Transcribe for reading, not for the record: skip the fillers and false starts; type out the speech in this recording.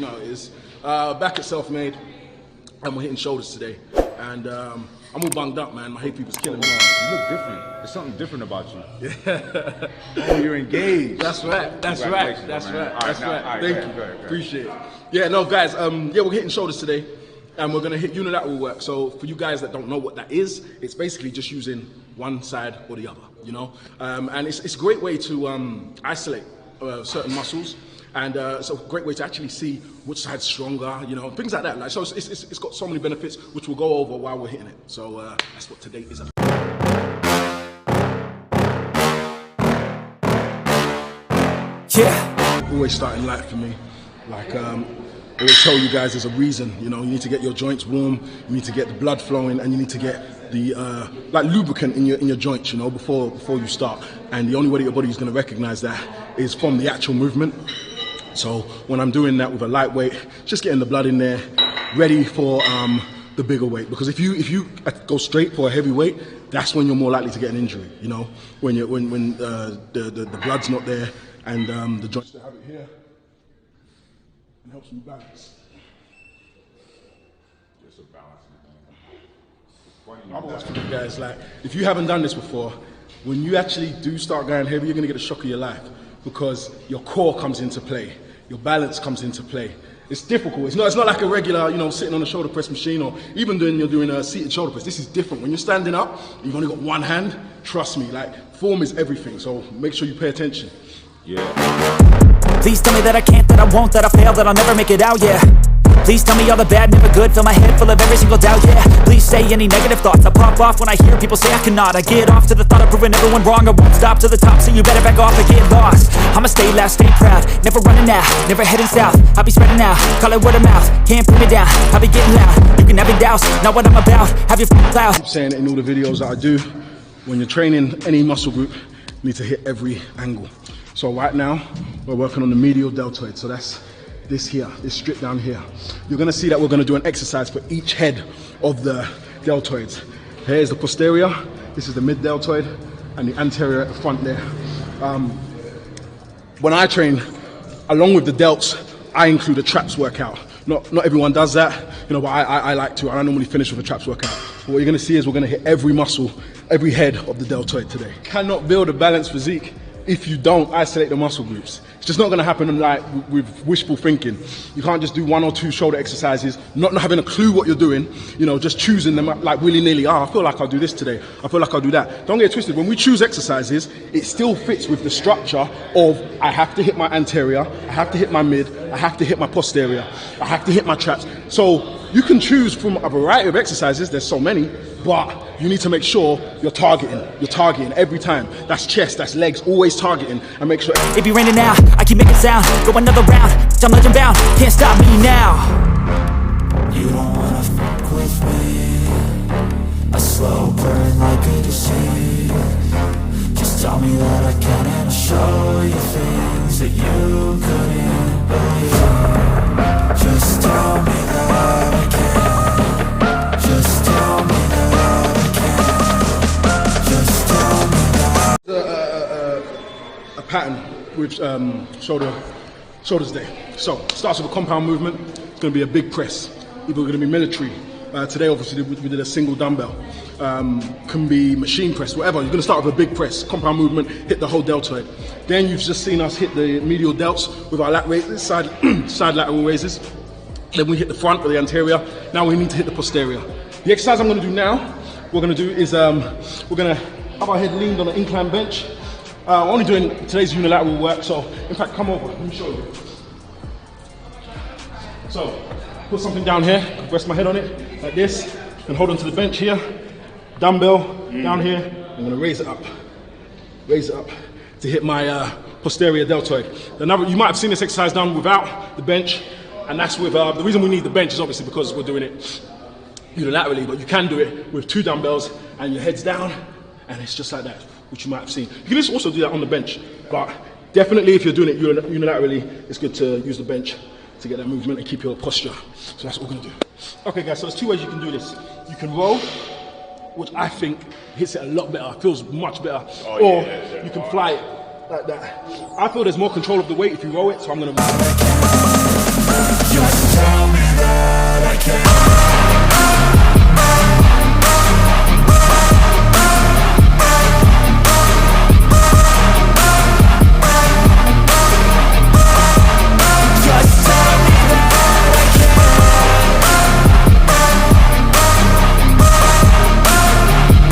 know how it is. Back at Self-Made, and we're hitting shoulders today. And I'm all bunged up, man. My hay fever's killing me. You look different. There's something different about you. Oh, you're engaged. That's right. That's right. That's right. That's right. Thank you. Go ahead. Appreciate it. Yeah, no, guys. Yeah, we're hitting shoulders today, and we're gonna hit unilateral work. So for you guys that don't know what that is, it's basically just using one side or the other. You know, and it's a great way to isolate certain muscles. And it's a great way to actually see which side's stronger, you know, things like that. Like, so it's got so many benefits, which we'll go over while we're hitting it. So that's what today is about. Yeah. Always starting light for me. Like, I always tell you guys there's a reason, you know, you need to get your joints warm, you need to get the blood flowing, and you need to get the like lubricant in your joints, you know, before you start. And the only way that your body is going to recognize that is from the actual movement. So when I'm doing that with a lightweight, just getting the blood in there, ready for the bigger weight. Because if you go straight for a heavy weight, that's when you're more likely to get an injury. You know, when the blood's not there and the joints to have it here, it helps you balance. Just a balance. Otherwise, for you guys, like if you haven't done this before, when you actually do start going heavy, you're gonna get a shock of your life because your core comes into play. Your balance comes into play. It's difficult. It's not like a regular, you know, sitting on a shoulder press machine or even you're doing a seated shoulder press. This is different. When you're standing up, you've only got one hand. Trust me, like form is everything. So make sure you pay attention. Yeah. Please tell me that I can't, that I won't, that I fail, that I'll never make it out, yeah. Please tell me all the bad, never good, fill my head full of every single doubt, yeah. Please say any negative thoughts, I pop off when I hear people say I cannot. I get off to the thought of proving everyone wrong, I won't stop to the top, so you better back off and get lost. I'ma stay loud, stay proud, never running out, never heading south. I'll be spreading out, call it word of mouth, can't put me down, I'll be getting loud. You can have your doubts, not what I'm about, have your cloud. I keep saying it in all the videos that I do, when you're training any muscle group, you need to hit every angle. So right now, we're working on the medial deltoid, so that's this here, this strip down here. You're gonna see that we're gonna do an exercise for each head of the deltoids. Here's the posterior, this is the mid deltoid, and the anterior at the front there. When I train, along with the delts, I include a traps workout. Not everyone does that, you know, but I like to, and I normally finish with a traps workout. But what you're gonna see is we're gonna hit every muscle, every head of the deltoid today. Cannot build a balanced physique if you don't isolate the muscle groups. It's just not gonna happen like with wishful thinking. You can't just do one or two shoulder exercises, not having a clue what you're doing, you know, just choosing them like willy-nilly. I feel like I'll do this today. I feel like I'll do that. Don't get it twisted. When we choose exercises, it still fits with the structure of I have to hit my anterior, I have to hit my mid, I have to hit my posterior, I have to hit my traps. So you can choose from a variety of exercises, there's so many, but you need to make sure you're targeting every time. That's chest, that's legs, always targeting, and make sure. It be raining now, I keep making sound, go another round, I'm legend bound, can't stop me now. You don't wanna fuck with me, a slow burn like a disease. Just tell me that I can and I'll show you things that you couldn't believe. Just tell me that I can, just tell me that I can, just tell me that. A pattern with shoulders day. So it starts with a compound movement. It's going to be a big press. Either we're going to be military. Today obviously we did a single dumbbell. Can be machine press, whatever. You're going to start with a big press, compound movement, hit the whole deltoid. Then you've just seen us hit the medial delts with our lat raises, side lateral raises. Then we hit the front with the anterior. Now we need to hit the posterior. The exercise I'm going to do now, what we're going to do is we're going to have our head leaned on an incline bench. We're only doing today's unilateral work, so in fact, come over, let me show you. So, put something down here, rest my head on it, like this, and hold onto the bench here, dumbbell down here, I'm gonna raise it up to hit my posterior deltoid. You might have seen this exercise done without the bench, and that's with, the reason we need the bench is obviously because we're doing it unilaterally, but you can do it with two dumbbells and your head's down, and it's just like that, which you might have seen. You can also do that on the bench, but definitely if you're doing it unilaterally, it's good to use the bench to get that movement and keep your posture. So that's what we're gonna do. Okay guys, so there's two ways you can do this. You can roll, which I think hits it a lot better, feels much better. Or you can fly it like that. I feel there's more control of the weight if you roll it, so I'm gonna roll.